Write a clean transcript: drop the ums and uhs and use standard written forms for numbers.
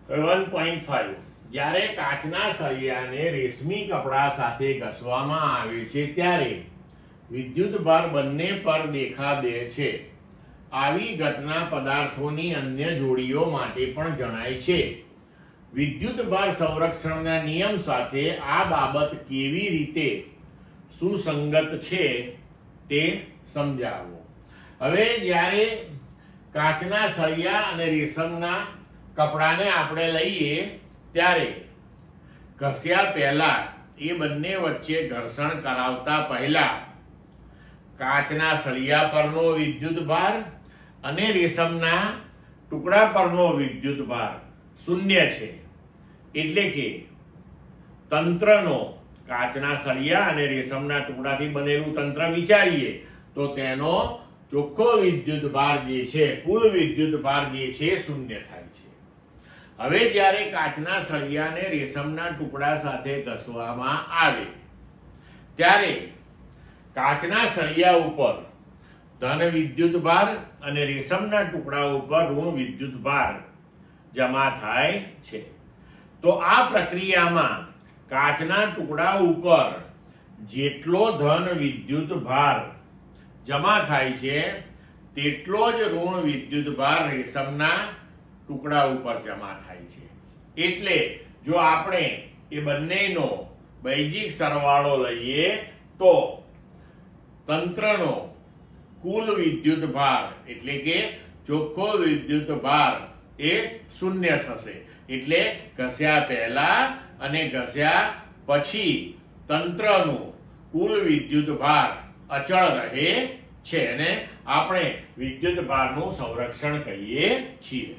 1.5 જ્યારે કાચના સળિયાને રેશમી કપડા સાથે ઘસવામાં આવે છે ત્યારે વિદ્યુતભાર બંને પર દેખા દે છે. આવી ઘટના પદાર્થોની અન્ય જોડીઓ માટે પણ જણાય છે. વિદ્યુતભાર સંરક્ષણના નિયમ સાથે આ બાબત કેવી રીતે સુસંગત છે તે સમજાવો. હવે જ્યારે કાચના સળિયા અને રેશમના કપડાને આપણે લઈએ ત્યારે ઘસ્યા પહેલા એ બંને વચ્ચે ઘર્ષણ કરાવતા પહેલા કાચના સળિયા પરનો વિદ્યુતભાર અને રેશમના ટુકડા પરનો વિદ્યુતભાર શૂન્ય છે. એટલે કે તંત્રનો કાચના સળિયા અને રેશમના ટુકડાથી બનેલું તંત્ર વિચારીએ તો તેનો ચોખ્ખો વિદ્યુતભાર જે છે, કુલ વિદ્યુતભાર જે છે શૂન્ય થાય છે. હવે જ્યારે કાચના સળિયાને રેશમના ટુકડા સાથે ઘસવામાં આવે ત્યારે કાચના સળિયા ઉપર ધન વિદ્યુતભાર અને રેશમના ટુકડા ઉપર ઋણ વિદ્યુતભાર જમા થાય છે. તો આ પ્રક્રિયામાં કાચના ટુકડા ઉપર જેટલો ધન વિદ્યુતભાર જમા થાય છે તેટલો જ ઋણ વિદ્યુતભાર રેશમના ટુકડા ઉપર જમા થાય છે. એટલે જો આપણે એ બંનેનો બૈજિક સરવાળો લઈએ તો તંત્રનો કુલ વિદ્યુતભાર એટલે કે ચોખ્ખો વિદ્યુતભાર એ શૂન્ય થશે. એટલે ઘસ્યા પહેલા અને ઘસ્યા પછી તંત્રનું કુલ વિદ્યુતભાર અચળ રહે છે અને આપણે વિદ્યુતભારનું સંરક્ષણ કહીએ છીએ.